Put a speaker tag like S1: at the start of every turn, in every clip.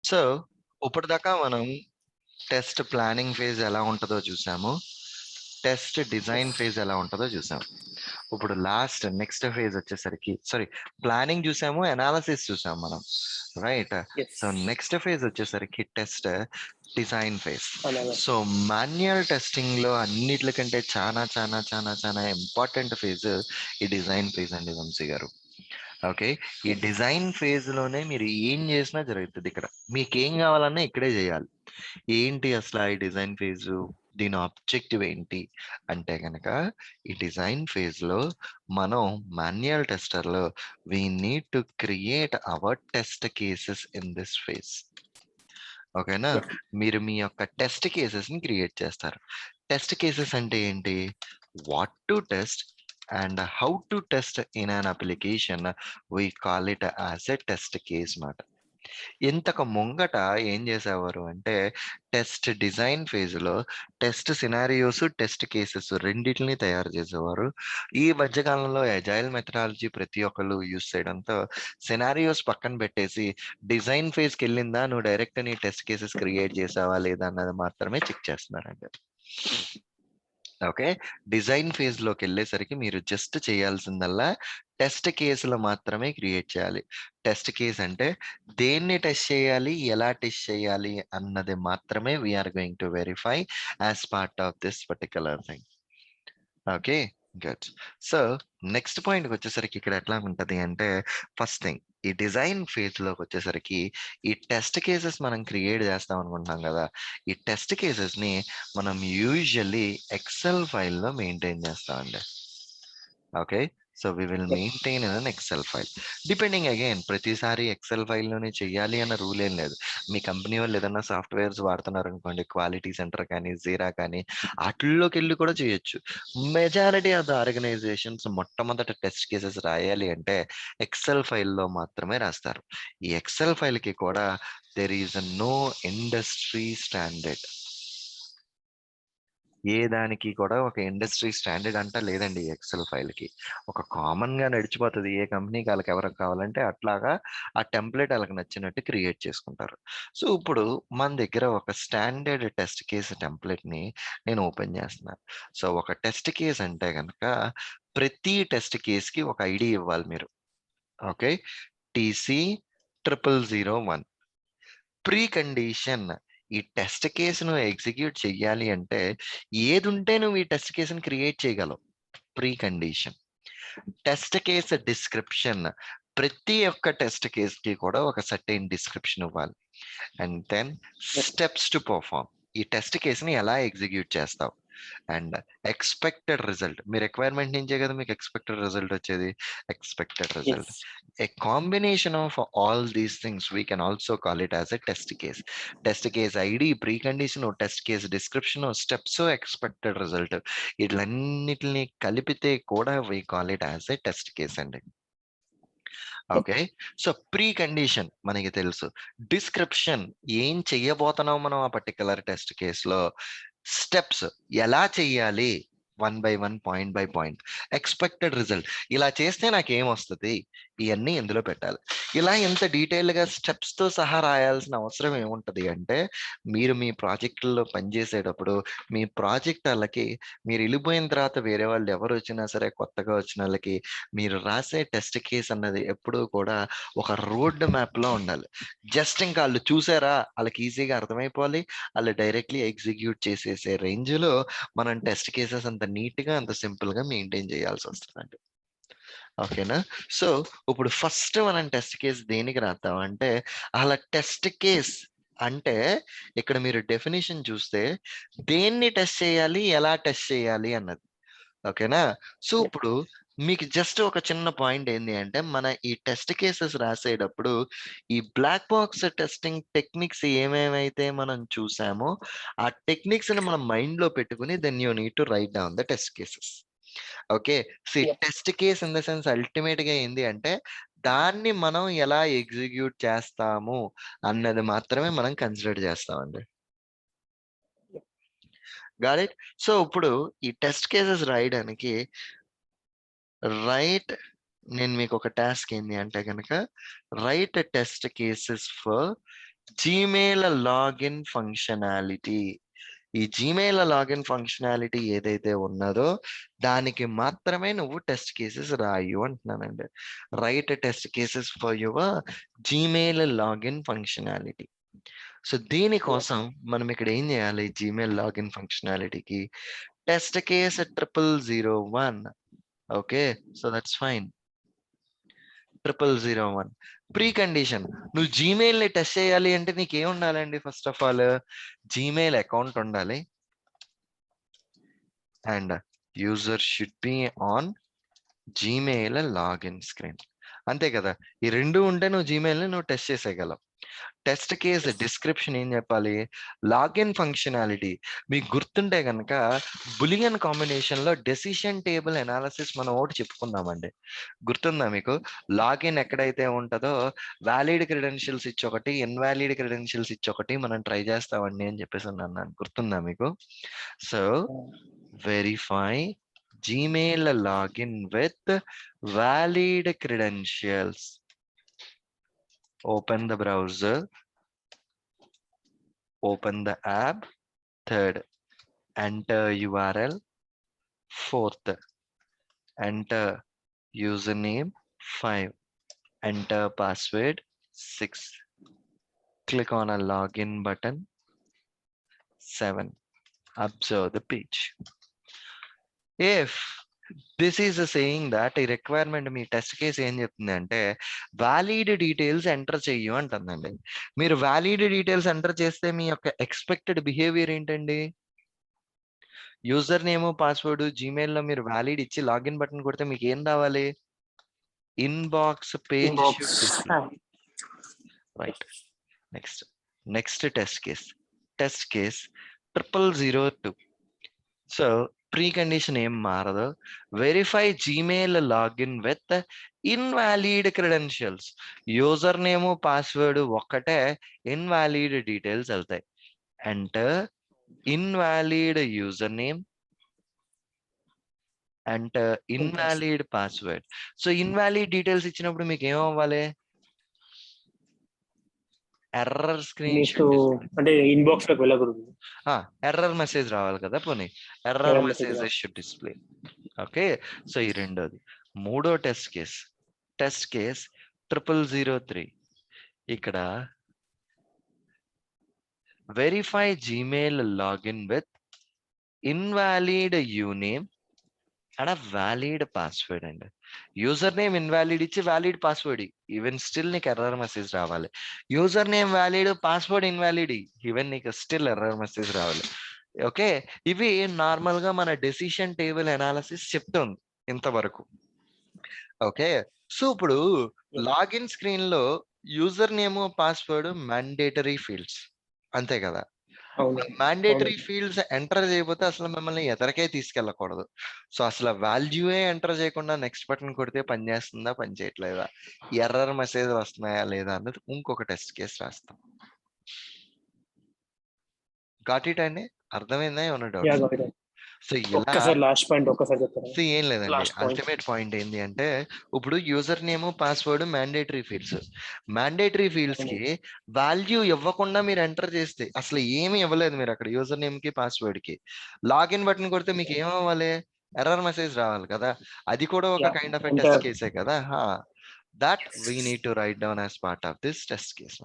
S1: So ఇప్పటిదాకా మనం test planning phase ఎలా ఉంటుందో చూసాము, టెస్ట్ డిజైన్ ఫేజ్ ఎలా ఉంటుందో చూసాము. ఇప్పుడు నెక్స్ట్ ఫేజ్ వచ్చేసరికి ప్లానింగ్ చూసాము, అనాలిసిస్ చూసాము మనం, రైట్? సో నెక్స్ట్ ఫేజ్ వచ్చేసరికి test design phase. So manual testing లో అన్నిటికంటే చాలా చాలా చాలా చాలా ఇంపార్టెంట్ ఫేజ్ ఈ డిజైన్ ఫేజ్ అండి వంశీ గారు. ఓకే, ఈ డిజైన్ ఫేజ్ లోనే మీరు ఏం చేసినా జరుగుతుంది. ఇక్కడ మీకు ఏం కావాలన్నా ఇక్కడే చేయాలి. ఏంటి అసలు ఈ డిజైన్ ఫేజ్, దీని ఆబ్జెక్టివ్ ఏంటి అంటే కనుక, ఈ డిజైన్ ఫేజ్ లో మనం మాన్యువల్ టెస్టర్ లో we need to create our test cases in this phase. ఓకేనా? మీరు మీ యొక్క టెస్ట్ కేసెస్ ని క్రియేట్ చేస్తారు. టెస్ట్ కేసెస్ అంటే ఏంటి? What to test and how to test in an application, we call it as a test case మాట. ఇంతకు ముంగట ఏం చేసేవారు అంటే, టెస్ట్ డిజైన్ ఫేజ్ లో టెస్ట్ సినారియోస్, టెస్ట్ కేసెస్ రెండింటిని తయారు చేసేవారు. ఈ మధ్యకాలంలో అజైల్ మెథడాలజీ ప్రతి ఒక్కళ్ళు యూజ్ చేయడంతో సినారియోస్ పక్కన పెట్టేసి డిజైన్ ఫేజ్కి వెళ్ళిందా, నువ్వు డైరెక్ట్ నీ టెస్ట్ కేసెస్ క్రియేట్ చేసావా లేదా అన్నది మాత్రమే చెక్ చేస్తున్నారండి. ఓకే, డిజైన్ ఫేజ్ లోకి వెళ్ళేసరికి మీరు జస్ట్ చేయాల్సిందల్లా టెస్ట్ కేసులు మాత్రమే క్రియేట్ చేయాలి. టెస్ట్ కేస్ అంటే దేన్ని టెస్ట్ చేయాలి, ఎలా టెస్ట్ చేయాలి అన్నది మాత్రమే we are going to verify as part of this particular thing. Okay, good. So next పాయింట్కి వచ్చేసరికి ఇక్కడ ఎట్లా ఉంటది అంటే, ఫస్ట్ థింగ్ ఈ డిజైన్ ఫేజ్ లోకి వచ్చేసరికి ఈ టెస్ట్ కేసెస్ మనం క్రియేట్ చేస్తాం అనుకుంటున్నాం కదా, ఈ టెస్ట్ కేసెస్ ని మనం యూజువల్లీ ఎక్సెల్ ఫైల్లో మెయింటైన్ చేస్తామండి. Okay, so we will maintain in an Excel file. Depending again, ప్రతిసారి ఎక్సెల్ ఫైల్లోనే చెయ్యాలి అన్న రూల్ ఏం లేదు. మీ కంపెనీ వాళ్ళు ఏదన్నా సాఫ్ట్వేర్స్ వాడుతున్నారు అనుకోండి, క్వాలిటీ సెంటర్ కానీ, జీరా కానీ, వాటిల్లోకి వెళ్ళి కూడా చేయొచ్చు. మెజారిటీ ఆఫ్ ద ఆర్గనైజేషన్స్ మొట్టమొదట టెస్ట్ కేసెస్ రాయాలి అంటే ఎక్సెల్ ఫైల్లో మాత్రమే రాస్తారు. ఈ ఎక్సెల్ ఫైల్కి కూడా there is no industry standard. ఏ దానికి కూడా ఒక ఇండస్ట్రీ స్టాండర్డ్ అంటా లేదండి. ఎక్సెల్ ఫైల్ కి ఒక కామన్ గా నడిచిపోతుంది. ఏ కంపెనీకి వాళ్ళకి ఎవరికి కావాలంటే అట్లాగా ఆ టెంప్లెట్ వాళ్ళకి నచ్చినట్టు క్రియేట్ చేసుకుంటారు. సో ఇప్పుడు మన దగ్గర ఒక స్టాండర్డ్ టెస్ట్ కేసు టెంప్లెట్ ని నేను ఓపెన్ చేస్తున్నాను. సో ఒక టెస్ట్ కేస్ అంటే కనుక ప్రతి టెస్ట్ కేస్ కి ఒక ఐడి ఇవ్వాలి మీరు. Okay, TC0001 pre condition. ఈ టెస్ట్ కేసును ఎగ్జిక్యూట్ చెయ్యాలి అంటే ఏది ఉంటే నువ్వు ఈ టెస్ట్ కేసును క్రియేట్ చేయగలవు, pre condition. Test case description, ప్రతి ఒక్క టెస్ట్ కేసుకి కూడా ఒక సర్టెన్ డిస్క్రిప్షన్ ఇవ్వాలి. And then steps to perform, ఈ టెస్ట్ కేసుని ఎలా ఎగ్జిక్యూట్ చేస్తావు. అండ్ ఎక్స్పెక్టెడ్ రిజల్ట్, మీ రిక్వైర్మెంట్ నుంచే కదా మీకు ఎక్స్పెక్టెడ్ రిజల్ట్ వచ్చేది. Expected result, a combination of all these things we can also call it as a test case. Test case ID, precondition, test case description, steps, expected result, ఇట్లన్నిటిని కలిపితే కూడా we call it as a test case అండి. Okay, so pre condition మనకి తెలుసు. Description, ఏం చెయ్యబోతున్నాం మనం ఆ particular test కేసులో. Steps, ఎలా చెయ్యాలి, 1 by 1, point by point. Expected result, ఇలా చేస్తే నాకు ఏమొస్తుంది, ఇవన్నీ ఇందులో పెట్టాలి. ఇలా ఇంత డీటెయిల్గా స్టెప్స్తో సహా రాయాల్సిన అవసరం ఏముంటుంది అంటే, మీరు మీ ప్రాజెక్టుల్లో పనిచేసేటప్పుడు మీ ప్రాజెక్ట్ వాళ్ళకి, మీరు వెళ్ళిపోయిన తర్వాత వేరే వాళ్ళు ఎవరు వచ్చినా సరే కొత్తగా వచ్చిన వాళ్ళకి మీరు రాసే టెస్ట్ కేస్ అన్నది ఎప్పుడూ కూడా ఒక రోడ్ మ్యాప్ లో ఉండాలి. జస్ట్ ఇంకా వాళ్ళు చూసారా, వాళ్ళకి ఈజీగా అర్థమైపోవాలి, వాళ్ళు డైరెక్ట్లీ ఎగ్జిక్యూట్ చేసేసే రేంజ్ లో మనం టెస్ట్ కేసెస్ అంత నీట్ గా అంత సింపుల్ గా మెయింటైన్ చేయాల్సి వస్తుందండి. ఓకేనా? సో ఇప్పుడు ఫస్ట్ మనం టెస్ట్ కేస్ దేనికి రాద్దాం అంటే, అలా టెస్ట్ కేస్ అంటే ఇక్కడ మీరు డెఫినేషన్ చూస్తే దేన్ని టెస్ట్ చేయాలి, ఎలా టెస్ట్ చేయాలి అన్నది. ఓకేనా? సో ఇప్పుడు మీకు జస్ట్ ఒక చిన్న పాయింట్ ఏంటి అంటే, మన ఈ టెస్ట్ కేసెస్ రాసేటప్పుడు ఈ బ్లాక్ బాక్స్ టెస్టింగ్ టెక్నిక్స్ ఏమేమైతే మనం చూసామో ఆ టెక్నిక్స్ ని మనం మైండ్ లో పెట్టుకుని then you need to write down the test cases. Okay, so test case in the sense ultimate గా ఏంది అంటే, దాన్ని మనం ఎలా ఎగ్జిక్యూట్ చేస్తాము అన్నది మాత్రమే మనం కన్సిడర్ చేస్తామండి. Got it? సో ఇప్పుడు ఈ టెస్ట్ కేసెస్ రాయడానికి రైట్, నేను మీకు ఒక టాస్క్ ఏంది అంటే కనుక, write test cases for Gmail login functionality. ఈ జీమెయిల్ లాగిన్ ఫంక్షనాలిటీ ఏదైతే ఉన్నదో దానికి మాత్రమే నువ్వు టెస్ట్ కేసెస్ రాయు అంటున్నానండి. Write test cases for your Gmail login functionality. So దీనికోసం మనం ఇక్కడ ఏం చేయాలి? జీమెయిల్ లాగిన్ ఫంక్షనాలిటీకి test case 0001. Okay, so that's fine. 0001 precondition. నువ్వు జీమెయిల్ ని టెస్ట్ చేయాలి అంటే నీకేం ఉండాలండి? First of all Gmail account ఉండాలి and user should be on Gmail login screen. అంతే కదా, ఈ రెండు ఉంటే నువ్వు జీమెయిల్ ని నువ్వు టెస్ట్ చేసేయగలవు. టెస్ట్ కేస్ డిస్క్రిప్షన్ ఏం చెప్పాలి? Login functionality. మీకు గుర్తుంటే కనుక బులియన్ కాంబినేషన్ లో డెసిషన్ టేబుల్ అనాలిసిస్ మనం ఒకటి చెప్పుకుందామండి. గుర్తుందా మీకు? లాగిన్ ఎక్కడైతే ఉంటుందో వ్యాలిడ్ క్రెడెన్షియల్స్ ఇచ్చి ఒకటి, ఇన్వాలిడ్ క్రెడెన్షియల్స్ ఇచ్చి ఒకటి మనం ట్రై చేస్తామండి అని చెప్పేసి అన్నాను. గుర్తుందా మీకు? So verify Gmail login with valid credentials. Open the browser, open the app. Third, enter URL. Fourth, enter username. 5, enter password. 6, click on a login button. 7, observe the page. If this is saying that ఈ requirement మీ test case ఏం చెప్తుంది అంటే valid details enter చెయ్యు అంటుందండి. మీరు valid details enter చేస్తే మీ యొక్క expected behaviour ఏంటండి? యూజర్ నేమ్ పాస్వర్డ్ జీమెయిల్ లో మీరు వ్యాలిడ్ ఇచ్చి లాగిన్ బటన్ కొడితే మీకు ఏం రావాలి? Inbox page should display. Right. Next test case 0002. So pre condition ఏం మారదు. Verify Gmail login with invalid credentials. User name password ఒక్కటే, ఇన్వాలిడ్ డీటెయిల్స్ వెళ్తాయి. Enter invalid user name and invalid password. So invalid details ఇచ్చినప్పుడు మీకు ఏమవ్వాలి? Error screen
S2: అంటే inbox లోకి వెళ్ళకూడదు,
S1: ఎర్రర్ మెసేజ్ రావాలి కదా. పోనీ error message should display. Okay, so ఈ రెండోది. మూడో టెస్ట్ కేస్ 0003. ఇక్కడ verify Gmail login with invalid యూనేమ్ అండ్ వ్యాలిడ్ పాస్వర్డ్ అండి. యూజర్ నేమ్ ఇన్వాలిడ్ ఇచ్చి వ్యాలిడ్ పాస్వర్డ్ ఈవెన్ స్టిల్ నీకు ఎర్రర్ మెసేజ్ రావాలి. User name valid, password invalid, even నీకు స్టిల్ ఎర్రర్ మెసేజ్ రావాలి. ఓకే, ఇవి నార్మల్ గా మన డెసిషన్ టేబుల్ అనాలిసిస్ చెప్తుంది ఇంతవరకు. ఓకే, సో ఇప్పుడు లాగిన్ స్క్రీన్ లో user name password mandatory fields, అంతే కదా. మ్యాండేటరీ ఫీల్డ్స్ ఎంటర్ చేయకపోతే అసలు మిమ్మల్ని ఎదరికే తీసుకెళ్ళకూడదు. సో అసలు వాల్యూయే ఎంటర్ చేయకుండా నెక్స్ట్ బటన్ కొడితే పని చేస్తుందా, పని చేయట్లేదా, ఎర్రర్ మెసేజ్ వస్తున్నాయా లేదా అన్నది ఇంకొక టెస్ట్ కేసు రాస్తాం. గాట్ ఇట్ అండి? అర్థమైందా? ఏమన్నా డౌట్? సో ఏం లేదండి, అల్టిమేట్ పాయింట్ ఏంటి అంటే ఇప్పుడు user name password mandatory fields కి వాల్యూ ఇవ్వకుండా మీరు ఎంటర్ చేస్తే, అసలు ఏమి ఇవ్వలేదు మీరు అక్కడ యూజర్ నేమ్ కి పాస్వర్డ్ కి, లాగిన్ బటన్ కొడితే మీకు ఏమవ్వాలి? ఎర్రర్ మెసేజ్ రావాలి కదా. అది కూడా ఒక కైండ్ ఆఫ్ టెస్ట్ కేసే కదా. That we need to write down as part of this test case.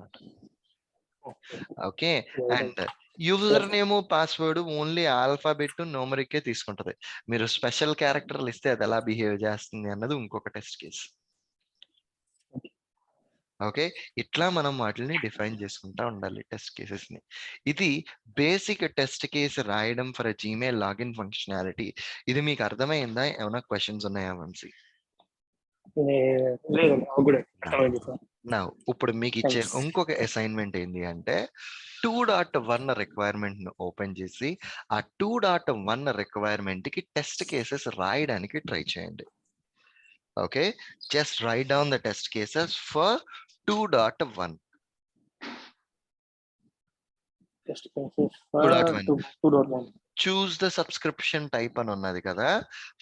S1: Okay, and user name password only alphabet numeric తీసుకుంటది. మీరు స్పెషల్ క్యారెక్టర్లు ఇస్తే అది ఎలా బిహేవ్ చేస్తుంది అన్నది ఇంకొక టెస్ట్ కేసు. ఓకే, ఇట్లా మనం వాటిని డిఫైన్ చేసుకుంటా ఉండాలి టెస్ట్ కేసెస్ ని. ఇది బేసిక్ టెస్ట్ కేసు రాయడం ఫర్ జీమెయిల్ లాగిన్ ఫంక్షనాలిటీ. ఇది మీకు అర్థమైందా? ఏమైనా క్వశ్చన్స్ ఉన్నాయా వంశీ? ఇప్పుడు మీకు ఇచ్చే ఇంకొక అసైన్మెంట్ ఏంటి అంటే 2.1 రిక్వైర్మెంట్ ను ఓపెన్ చేసి ఆ 2.1 రిక్వైర్మెంట్ కి టెస్ట్ కేసెస్ రాయడానికి ట్రై చేయండి. Okay, just right down the test cases for 2.1. Choose the subscription type అని ఉన్నది కదా.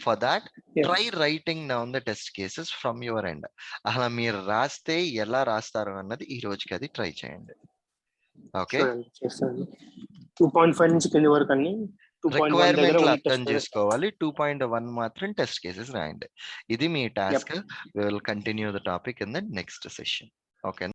S1: For that, try writing down the test cases from your end. అలా మీరు రాస్తే ఎలా రాస్తారు అన్నది ఈ రోజుకి అది ట్రై చేయండి. ఓకే,
S2: షూర్ అండి, చేస్తాను. 2.5 నుంచి కింది వరకు అన్ని 2.1 దగ్గర
S1: రిక్వైర్మెంట్లు
S2: ఓన్లీ
S1: అర్థం
S2: టెస్ట్.
S1: చేసుకోవాలి. 2.1 మాత్రం టెస్ట్ కేసెస్ రాయండి. ఇది మీ task. We will continue the topic in the next session. Okay.